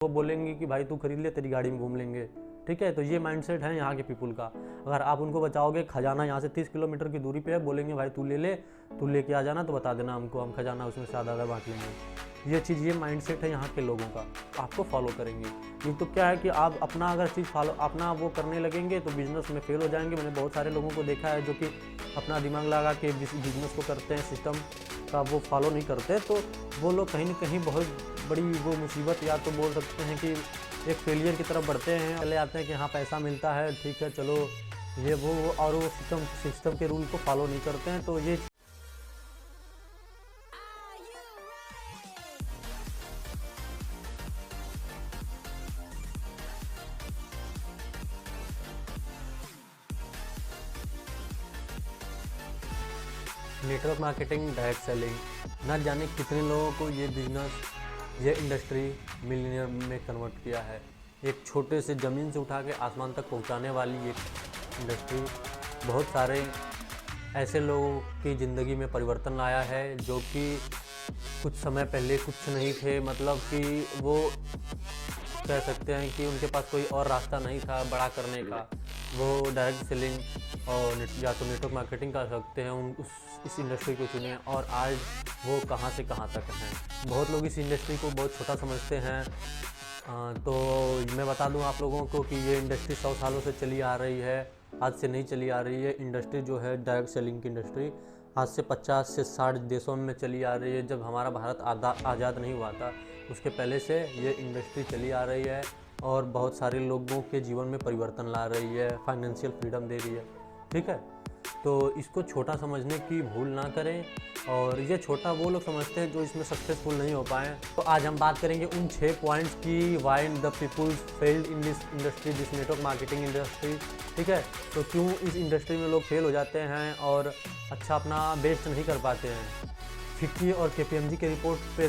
वो बोलेंगे कि भाई तू खरीद ले, तेरी गाड़ी में घूम लेंगे। ठीक है, तो ये माइंडसेट है यहाँ के पीपल का। अगर आप उनको बचाओगे, खजाना यहाँ से 30 किलोमीटर की दूरी पे है, बोलेंगे भाई तू ले ले, तू लेके आ जाना, तो बता देना हमको, हम खजाना उसमें से आधा बांट लेंगे। ये चीज़, ये माइंडसेट है यहाँ के लोगों का, आपको फॉलो करेंगे। ये तो क्या है कि आप अपना अगर चीज़ फॉलो अपना वो करने लगेंगे तो बिज़नेस में फेल हो जाएंगे। मैंने बहुत सारे लोगों को देखा है जो कि अपना दिमाग लगा के बिज़नेस को करते हैं, सिस्टम का वो फॉलो नहीं करते, तो वो लोग कहीं ना कहीं बहुत बड़ी वो मुसीबत, या तो बोल सकते हैं कि एक फेलियर की तरफ बढ़ते हैं। चले आते हैं कि हाँ पैसा मिलता है, ठीक है चलो ये वो, और वो सिस्टम के रूल को फॉलो नहीं करते हैं। तो ये नेटवर्क मार्केटिंग, डायरेक्ट सेलिंग, ना जाने कितने लोगों को ये बिजनेस, ये इंडस्ट्री मिलियनियर में कन्वर्ट किया है। एक छोटे से ज़मीन से उठा के आसमान तक पहुंचाने वाली ये इंडस्ट्री बहुत सारे ऐसे लोगों की ज़िंदगी में परिवर्तन लाया है जो कि कुछ समय पहले कुछ नहीं थे। मतलब कि वो कह सकते हैं कि उनके पास कोई और रास्ता नहीं था बड़ा करने का। वो डायरेक्ट सेलिंग और या तो नेटवर्क मार्केटिंग कर सकते हैं, इस इंडस्ट्री को चुने, और आज वो कहाँ से कहाँ तक हैं। बहुत लोग इस इंडस्ट्री को बहुत छोटा समझते हैं। तो मैं बता दूं आप लोगों को कि ये इंडस्ट्री 100 सालों से चली आ रही है, आज से नहीं चली आ रही है। इंडस्ट्री जो है डायरेक्ट सेलिंग की इंडस्ट्री आज से 50 से 60 देशों में चली आ रही है। जब हमारा भारत आज़ाद नहीं हुआ था उसके पहले से ये इंडस्ट्री चली आ रही है और बहुत सारे लोगों के जीवन में परिवर्तन ला रही है, फाइनेंशियल फ्रीडम दे रही है। ठीक है, तो इसको छोटा समझने की भूल ना करें। और ये छोटा वो लोग समझते हैं जो इसमें सक्सेसफुल नहीं हो पाए। तो आज हम बात करेंगे उन 6 पॉइंट्स की, why the peoples failed in this industry, this network marketing industry. ठीक है, तो क्यों इस इंडस्ट्री में लोग फेल हो जाते हैं और अच्छा अपना बेस्ट नहीं कर पाते हैं। फिक्की और केपीएमजी के रिपोर्ट पे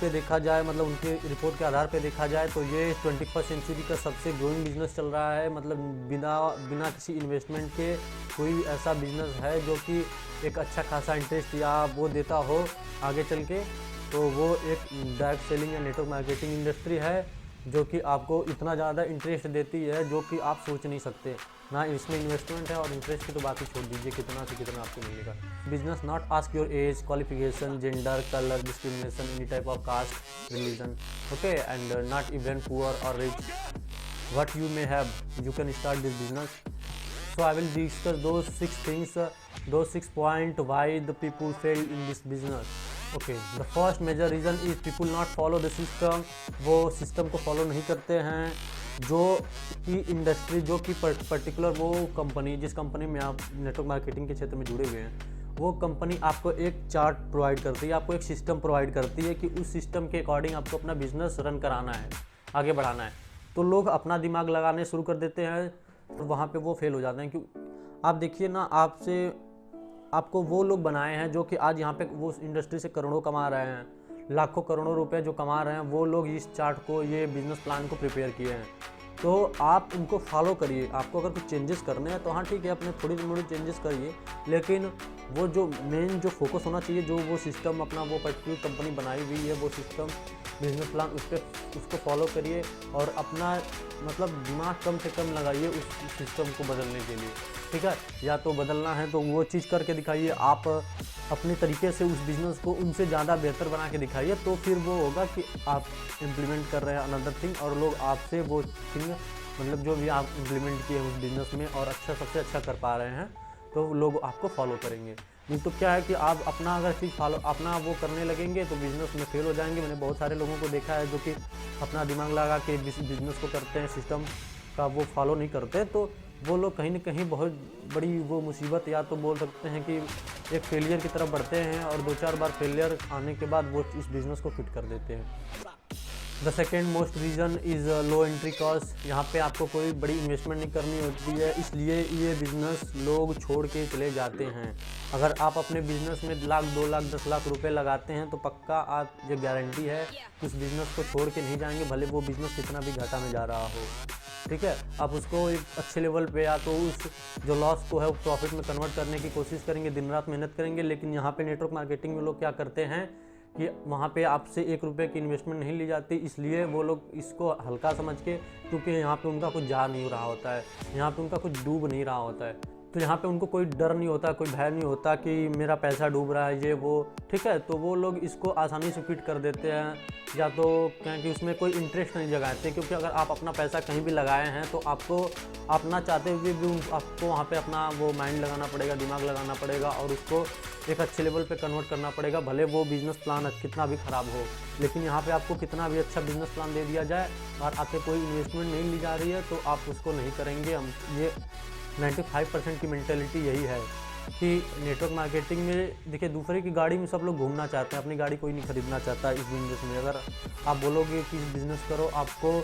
देखा जाए, मतलब उनके रिपोर्ट के आधार पे देखा जाए तो ये 21st सेंचुरी का सबसे ग्रोइंग बिजनेस चल रहा है। मतलब बिना किसी इन्वेस्टमेंट के कोई ऐसा बिजनेस है जो कि एक अच्छा खासा इंटरेस्ट या वो देता हो आगे चल के, तो वो एक डायरेक्ट सेलिंग या नेटवर्क मार्केटिंग इंडस्ट्री है जो कि आपको इतना ज़्यादा इंटरेस्ट देती है जो कि आप सोच नहीं सकते। ना इसमें इन्वेस्टमेंट है, और इंटरेस्ट की तो बात ही छोड़ दीजिए, कितना से कितना आपको मिलेगा। Business not ask your age, qualification, gender, colour, discrimination, any type of caste, religion, okay, and not even poor और rich, what you may have, you can start this business. So I will discuss those 6 things, those 6 points why the people fail in this business. Okay, the first major reason is people not follow the system. वो system को follow नहीं करते हैं। जो कि industry, जो कि particular वो कंपनी, जिस कंपनी में आप नेटवर्क मार्केटिंग के क्षेत्र में जुड़े हुए हैं, वो कंपनी आपको एक चार्ट प्रोवाइड करती है, आपको एक सिस्टम प्रोवाइड करती है कि उस सिस्टम के अकॉर्डिंग आपको अपना बिजनेस रन कराना है, आगे बढ़ाना है। तो लोग अपना दिमाग लगाने शुरू कर देते हैं और वहाँ पे वो फेल हो जाते हैं। क्यों? आप देखिए ना, आपको वो लोग बनाए हैं जो कि आज यहाँ पे वो इंडस्ट्री से करोड़ों कमा रहे हैं, लाखों करोड़ों रुपए जो कमा रहे हैं, वो लोग इस चार्ट को, ये बिजनेस प्लान को प्रिपेयर किए हैं। तो आप उनको फॉलो करिए। आपको अगर कुछ चेंजेस करने हैं तो हाँ ठीक है, अपने थोड़ी मोड़ी चेंजेस करिए, लेकिन वो जो मेन जो फोकस होना चाहिए, जो वो सिस्टम अपना वो पर्टिकुलर कंपनी बनाई हुई है, वो सिस्टम बिजनेस प्लान, उसको फॉलो करिए और अपना मतलब दिमाग कम से कम लगाइए उस सिस्टम को बदलने के लिए। ठीक है, या तो बदलना है तो वो चीज़ करके दिखाइए, आप अपने तरीके से उस बिज़नेस को उनसे ज़्यादा बेहतर बना के दिखाइए, तो फिर वो होगा कि आप इम्प्लीमेंट कर रहे हैं अनदर थिंग, और लोग आपसे वो थिंग, मतलब जो भी आप इम्प्लीमेंट किए उस बिज़नेस में और अच्छा, सबसे अच्छा कर पा रहे हैं, तो लोग आपको फॉलो करेंगे। नहीं तो क्या है कि आप अपना अगर चीज़ अपना वो करने लगेंगे तो बिज़नेस में फेल हो जाएंगे। मैंने बहुत सारे लोगों को देखा है जो कि अपना दिमाग लगा के बिज़नेस को करते हैं, सिस्टम का वो फॉलो नहीं करते, तो वो लोग कहीं ना कहीं बहुत बड़ी वो मुसीबत, या तो बोल सकते हैं कि एक फेलियर की तरफ बढ़ते हैं, और 2-4 बार फेलियर आने के बाद वो इस बिज़नेस को फिट कर देते हैं। The second most reason is low entry cost. यहाँ पे आपको कोई बड़ी इन्वेस्टमेंट नहीं करनी होती है, इसलिए ये बिज़नेस लोग छोड़ के चले जाते हैं। अगर आप अपने बिज़नेस में 1 लाख, 2 लाख, 10 लाख रुपए लगाते हैं तो पक्का आप, ये गारंटी है, उस बिज़नेस को छोड़ के नहीं जाएंगे, भले वो बिज़नेस कितना भी घाटा में जा रहा हो। ठीक है, आप उसको एक अच्छे लेवल पे, या तो उस जो लॉस को है वो प्रॉफिट में कन्वर्ट करने की कोशिश करेंगे, दिन रात मेहनत करेंगे। लेकिन यहाँ पे नेटवर्क मार्केटिंग में लोग क्या करते हैं कि वहाँ पे आपसे 1 रुपये की इन्वेस्टमेंट नहीं ली जाती, इसलिए वो लोग इसको हल्का समझ के, क्योंकि यहाँ पे उनका कुछ जा नहीं रहा होता है, यहाँ पे उनका कुछ डूब नहीं रहा होता है, तो यहाँ पे उनको कोई डर नहीं होता, कोई भय नहीं होता कि मेरा पैसा डूब रहा है ये वो, ठीक है। तो वो लोग इसको आसानी से क्विट कर देते हैं, या तो क्योंकि उसमें कोई इंटरेस्ट नहीं जगाते, क्योंकि अगर आप अपना पैसा कहीं भी लगाए हैं तो आपको अपना चाहते हुए भी आपको वहाँ पे अपना वो माइंड लगाना पड़ेगा, दिमाग लगाना पड़ेगा, और उसको एक अच्छे लेवल पे कन्वर्ट करना पड़ेगा, भले वो बिज़नेस प्लान कितना भी ख़राब हो। लेकिन यहाँ पे आपको कितना भी अच्छा बिज़नेस प्लान दे दिया जाए और आपसे कोई इन्वेस्टमेंट नहीं ली जा रही है तो आप उसको नहीं करेंगे। हम ये 95% की मेंटेलिटी यही है कि नेटवर्क मार्केटिंग में देखिए, दूसरे की गाड़ी में सब लोग घूमना चाहते हैं, अपनी गाड़ी कोई नहीं खरीदना चाहता इस बिज़नेस में। अगर आप बोलोगे कि बिज़नेस करो, आपको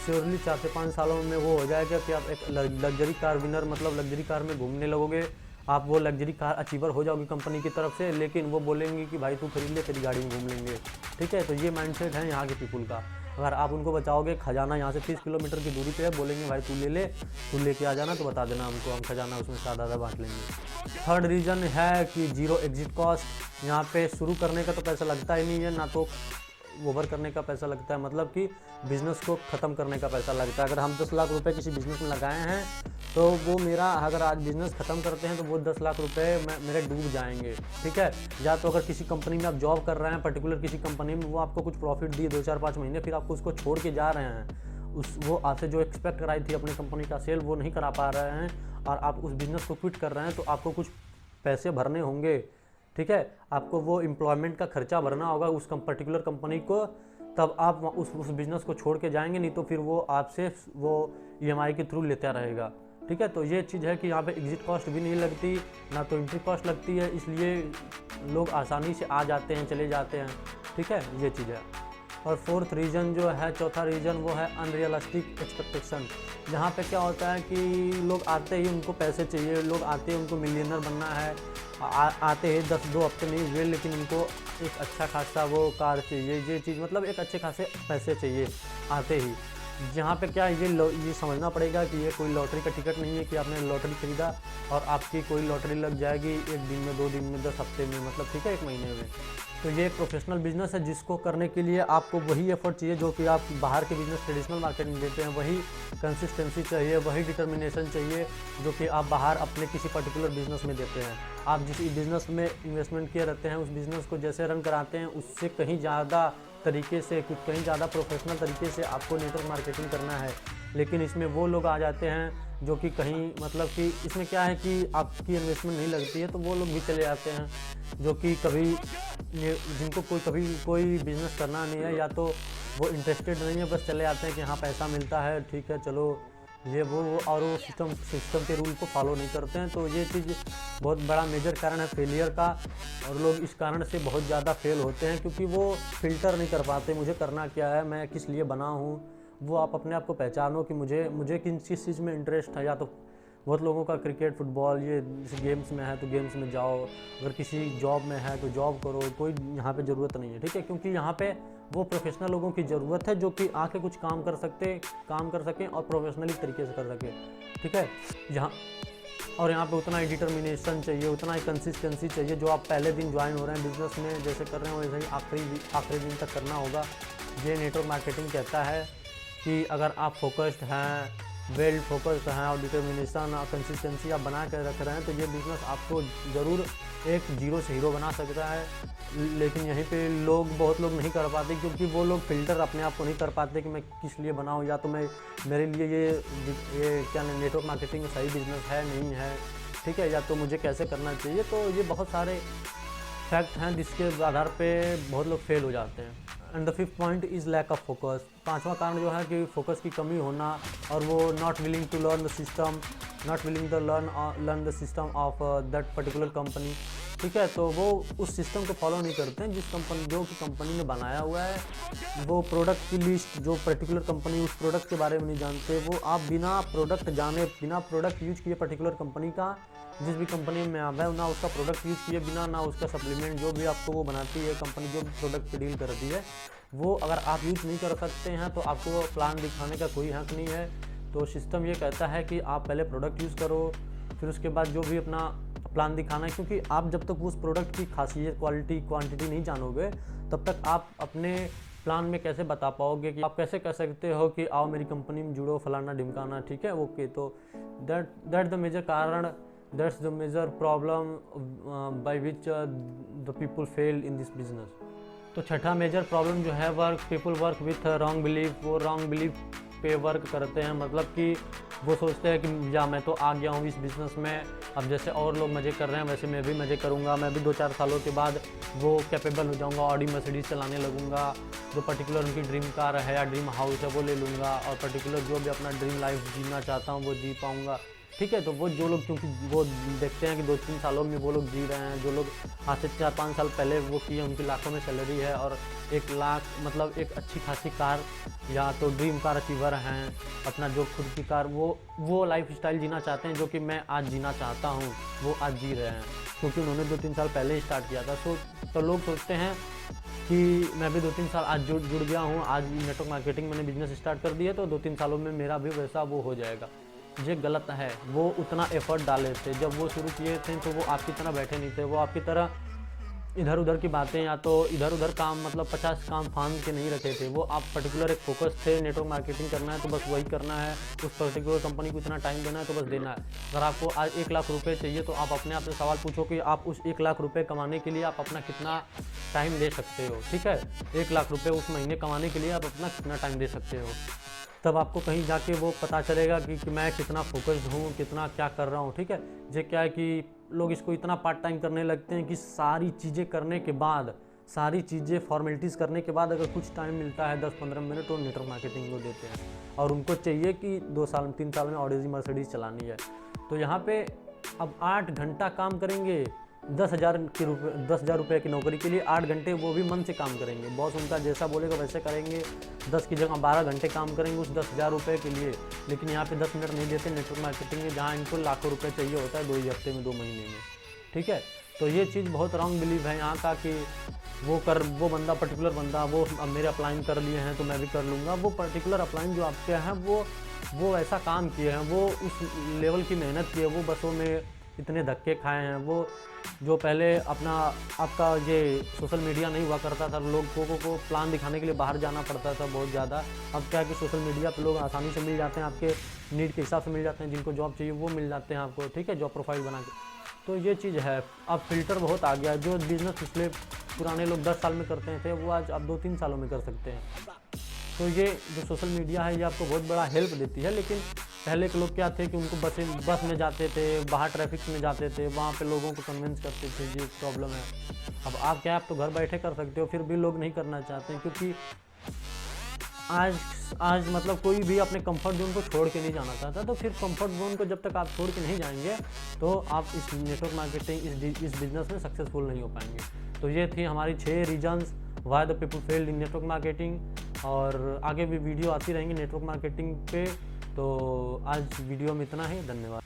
श्योरली 4 से 5 सालों में वो हो जाएगा कि आप एक लग्जरी कार विनर, मतलब लग्जरी कार में घूमने लगोगे, आप वो लग्जरी कार अचीवर हो जाओगे कंपनी की तरफ से। लेकिन वो बोलेंगे कि भाई तू खरीद ले, तेरी गाड़ी में घूम लेंगे, ठीक है। तो ये माइंडसेट है यहाँ के पीपुल का। अगर आप उनको बचाओगे, खजाना यहाँ से 30 किलोमीटर की दूरी पे है, बोलेंगे भाई तू ले ले, तू लेके आ जाना, तो बता देना हमको, हम खजाना उसमें से आधा बांट लेंगे। थर्ड रीज़न है कि जीरो एग्जिट कॉस्ट। यहाँ पे शुरू करने का तो पैसा लगता ही नहीं है, ना तो ओवर करने का पैसा लगता है, मतलब कि बिज़नेस को ख़त्म करने का पैसा लगता है। अगर हम 10 लाख रुपए किसी बिज़नेस में लगाए हैं तो वो मेरा, अगर आज बिज़नेस ख़त्म करते हैं तो वो 10 लाख रुपए मेरे डूब जाएंगे, ठीक है। या तो अगर किसी कंपनी में आप जॉब कर रहे हैं, पर्टिकुलर किसी कंपनी में, वो आपको कुछ प्रॉफिट दिए 2, 4, 5 महीने, फिर आपको उसको छोड़ के जा रहे हैं, वो आपसे जो एक्सपेक्ट कराई थी अपनी कंपनी का सेल, वो नहीं करा पा रहे हैं, और आप उस बिज़नेस को क्विट कर रहे हैं, तो आपको कुछ पैसे भरने होंगे, ठीक है। आपको वो एम्प्लॉयमेंट का खर्चा भरना होगा उस पर्टिकुलर कंपनी को, तब आप उस बिज़नेस को छोड़ के जाएंगे, नहीं तो फिर वो आपसे वो EMI के थ्रू लेता रहेगा, ठीक है। तो ये चीज़ है कि यहाँ पे एग्जिट कॉस्ट भी नहीं लगती, ना तो एंट्री कॉस्ट लगती है, इसलिए लोग आसानी से आ जाते हैं, चले जाते हैं, ठीक है, ये चीज़ है। और फोर्थ रीज़न जो है, चौथा रीज़न, वो है अनरियलिस्टिक एक्सपेक्टेशन। जहाँ पे क्या होता है कि लोग आते ही उनको पैसे चाहिए, लोग आते ही उनको मिलियनर बनना है, आते ही 2 हफ्ते नहीं हुए लेकिन उनको एक अच्छा खासा वो कार चाहिए, ये चीज़, मतलब एक अच्छे खासे पैसे चाहिए आते ही। जहाँ पे क्या ये समझना पड़ेगा कि ये कोई लॉटरी का टिकट नहीं है कि आपने लॉटरी खरीदा और आपकी कोई लॉटरी लग जाएगी 1 दिन में, 2 दिन में, 10 हफ्ते में, मतलब ठीक है, 1 महीने में। तो ये एक प्रोफेशनल बिजनेस है, जिसको करने के लिए आपको वही एफर्ट चाहिए जो कि आप बाहर के बिजनेस ट्रेडिशनल मार्केट में देते हैं, वही कंसिस्टेंसी चाहिए, वही डिटर्मिनेशन चाहिए जो कि आप बाहर अपने किसी पर्टिकुलर बिजनेस में देते हैं। आप जिस बिज़नेस में इन्वेस्टमेंट किए रहते हैं, उस बिज़नेस को जैसे रन कराते हैं, उससे कहीं ज़्यादा तरीके से, कुछ कहीं ज़्यादा प्रोफेशनल तरीके से आपको नेटवर्क मार्केटिंग करना है। लेकिन इसमें वो लोग आ जाते हैं जो कि कहीं, मतलब कि इसमें क्या है कि आपकी इन्वेस्टमेंट नहीं लगती है, तो वो लोग भी चले जाते हैं जो कि कभी जिनको कभी कोई बिज़नेस करना नहीं है, या तो वो इंटरेस्टेड नहीं है, बस चले जाते हैं कि हाँ पैसा मिलता है, ठीक है चलो ये वो और वो सिस्टम के रूल को फॉलो नहीं करते हैं। तो ये चीज़ बहुत बड़ा मेजर कारण है फेलियर का, और लोग इस कारण से बहुत ज़्यादा फेल होते हैं, क्योंकि वो फ़िल्टर नहीं कर पाते मुझे करना क्या है, मैं किस लिए बना हूँ। वो आप अपने आप को पहचानो कि मुझे किस चीज़ में इंटरेस्ट है। या तो बहुत लोगों का क्रिकेट, फुटबॉल, ये गेम्स में है तो गेम्स में जाओ, अगर किसी जॉब में है तो जॉब करो, कोई यहाँ पे ज़रूरत नहीं है, ठीक है, क्योंकि यहाँ पे वो प्रोफेशनल लोगों की ज़रूरत है जो कि आके कुछ काम कर सकें और प्रोफेशनली तरीके से कर सकें, ठीक है। यहाँ पे उतना ही डिटर्मिनेशन चाहिए, उतना ही कंसिस्टेंसी चाहिए। जो आप पहले दिन ज्वाइन हो रहे हैं बिज़नेस में, जैसे कर रहे हो वैसे ही आखिरी दिन तक करना होगा। ये नेटवर्क मार्केटिंग कहता है कि अगर आप फोकस्ड हैं, वेल फोकस्ड हैं और डिटर्मिनेशन और कंसिस्टेंसी आप बना कर रख रहे हैं, तो ये बिज़नेस आपको ज़रूर एक जीरो से हीरो बना सकता है। लेकिन यहीं पे बहुत लोग नहीं कर पाते, क्योंकि वो लोग फ़िल्टर अपने आप को नहीं कर पाते कि मैं किस लिए बनाऊँ, या तो मेरे लिए ये क्या नेटवर्क मार्केटिंग सही बिज़नेस है नहीं है, ठीक है, या तो मुझे कैसे करना चाहिए। तो ये बहुत सारे फैक्ट हैं जिसके आधार पे बहुत लोग फेल हो जाते हैं। And the 5th point is lack of focus. 5वां कारण जो है कि फोकस की कमी होना, और वो not willing to learn the system, not willing to learn the system of that particular company, ठीक है। तो वो उस सिस्टम को फॉलो नहीं करते हैं जो कि कंपनी ने बनाया हुआ है। वो प्रोडक्ट की लिस्ट, जो पर्टिकुलर कंपनी उस प्रोडक्ट के बारे में नहीं जानते, वो आप बिना प्रोडक्ट जाने, बिना प्रोडक्ट यूज किए पर्टिकुलर कंपनी का, जिस भी कंपनी में आप है, ना उसका प्रोडक्ट यूज़ किए बिना, ना उसका सप्लीमेंट जो भी आपको वो बनाती है कंपनी, जो प्रोडक्ट पे डील करती है, वो अगर आप यूज़ नहीं कर सकते हैं तो आपको प्लान दिखाने का कोई हक नहीं है। तो सिस्टम ये कहता है कि आप पहले प्रोडक्ट यूज़ करो, फिर उसके बाद जो भी अपना प्लान दिखाना है, क्योंकि आप जब तक उस प्रोडक्ट की खासियत, क्वालिटी, क्वांटिटी नहीं जानोगे तब तक आप अपने प्लान में कैसे बता पाओगे कि आप कैसे कह सकते हो कि आओ मेरी कंपनी में जुड़ो, फलाना ढिमकाना, ठीक है, ओके। तो दैट द मेजर कारण, that's the major problem by which the people fail in this business. तो छठा मेजर प्रॉब्लम जो है, people work with wrong belief. वो रॉन्ग बिलीफ पे वर्क करते हैं, मतलब कि वो सोचते हैं कि या मैं तो आ गया हूँ इस बिज़नेस में, अब जैसे और लोग मज़े कर रहे हैं वैसे मैं भी मज़े करूँगा, मैं भी 2-4 सालों के बाद वो कैपेबल हो जाऊँगा, ऑडी मर्सिडीज़ चलाने लगूँगा, जो पर्टिकुलर उनकी ड्रीम कार है या ड्रीम हाउस है वो ले लूँगा, और पर्टिकुलर जो भी अपना ड्रीम लाइफ जीना चाहता हूँ वो जी पाऊँगा, ठीक है। तो वो जो लोग, क्योंकि वो देखते हैं कि 2-3 सालों में वो लोग जी रहे हैं, जो लोग आज से 4-5 साल पहले वो किए, उनकी लाखों में सैलरी है और 1 लाख मतलब एक अच्छी खासी कार या तो ड्रीम कार अचीवर हैं, अपना जो खुद की कार, वो लाइफ स्टाइल जीना चाहते हैं जो कि मैं आज जीना चाहता हूँ, वो आज जी रहे हैं, क्योंकि उन्होंने 2-3 साल पहले ही स्टार्ट किया था। तो लोग सोचते हैं कि मैं भी 2-3 साल आज जुड़ गया हूँ, आज नेटवर्क मार्केटिंग मैंने बिजनेस स्टार्ट कर दिया तो 2-3 सालों में मेरा भी वैसा वो हो जाएगा। ये गलत है। वो उतना एफर्ट डाले थे, जब वो शुरू किए थे तो वो आपकी तरह बैठे नहीं थे, वो आपकी तरह इधर उधर की बातें या तो इधर उधर काम, मतलब 50 काम फांद के नहीं रखे थे। वो आप पर्टिकुलर एक फोकस थे, नेटवर्क मार्केटिंग करना है तो बस वही करना है, उस पर्टिकुलर कंपनी को इतना टाइम देना है तो बस देना है। अगर आपको आज 1 लाख रुपए चाहिए तो आप अपने आप से सवाल पूछो कि आप उस 1 लाख रुपए कमाने के लिए आप अपना कितना टाइम दे सकते हो, ठीक है। 1 लाख रुपये उस महीने कमाने के लिए आप अपना कितना टाइम दे सकते हो, तब आपको कहीं जाके वो पता चलेगा कि मैं कितना फोकस्ड हूँ, कितना क्या कर रहा हूँ, ठीक है। ये क्या है कि लोग इसको इतना पार्ट टाइम करने लगते हैं कि सारी चीज़ें करने के बाद, सारी चीज़ें फॉर्मेलिटीज़ करने के बाद अगर कुछ टाइम मिलता है 10-15 मिनट तो नेटवर्क मार्केटिंग को देते हैं, और उनको चाहिए कि 2 साल 3 साल में ऑडी मर्सिडीज़ चलानी है। तो यहाँ पे अब 8 घंटा काम करेंगे, 10,000 रुपये की नौकरी के लिए 8 घंटे वो भी मन से काम करेंगे, बॉस उनका जैसा बोलेगा वैसे करेंगे, 10 की जगह 12 घंटे काम करेंगे उस 10,000 रुपये के लिए। लेकिन यहाँ पे 10 मिनट नहीं देते नेटवर्क मार्केटिंग में, जहाँ इनको लाखों रुपए चाहिए होता है 2 ही हफ्ते में, 2 महीने में, ठीक है। तो ये चीज़ बहुत रॉन्ग बिलीव है यहाँ का कि वो बंदा, पर्टिकुलर बंदा, वो अब मेरे अप्लाइन कर लिए हैं तो मैं भी कर लूँगा। वो पर्टिकुलर अप्लाइन जो आपके हैं वो ऐसा काम किए हैं, वो उस लेवल की मेहनत की है, वो बसों में इतने धक्के खाए हैं। वो जो पहले आपका ये सोशल मीडिया नहीं हुआ करता था, लोगों को प्लान दिखाने के लिए बाहर जाना पड़ता था बहुत ज़्यादा। अब क्या है कि सोशल मीडिया पे लोग आसानी से मिल जाते हैं, आपके नीड के हिसाब से मिल जाते हैं, जिनको जॉब चाहिए वो मिल जाते हैं आपको, ठीक है, जॉब प्रोफाइल बना के। तो ये चीज़ है, अब फ़िल्टर बहुत आ गया है। जो बिज़नेस पिछले पुराने लोग 10 साल में करते थे वो आज आप 2-3 सालों में कर सकते हैं। तो ये जो सोशल मीडिया है ये आपको बहुत बड़ा हेल्प देती है। लेकिन पहले के लोग क्या थे कि उनको बस में जाते थे, बाहर ट्रैफिक में जाते थे, वहाँ पे लोगों को कन्विंस करते थे, ये प्रॉब्लम है। अब आप क्या, आप तो घर बैठे कर सकते हो, फिर भी लोग नहीं करना चाहते हैं, क्योंकि आज मतलब कोई भी अपने कंफर्ट जोन को छोड़ के नहीं जाना चाहता। तो फिर कंफर्ट जोन को जब तक आप छोड़ के नहीं जाएंगे तो आप इस नेटवर्क मार्केटिंग, इस बिज़नेस में सक्सेसफुल नहीं हो पाएंगे। तो ये थी हमारी 6 reasons why the people failed in network marketing, और आगे भी वीडियो आती रहेंगी नेटवर्क मार्केटिंग पे। तो आज वीडियो में इतना ही, धन्यवाद।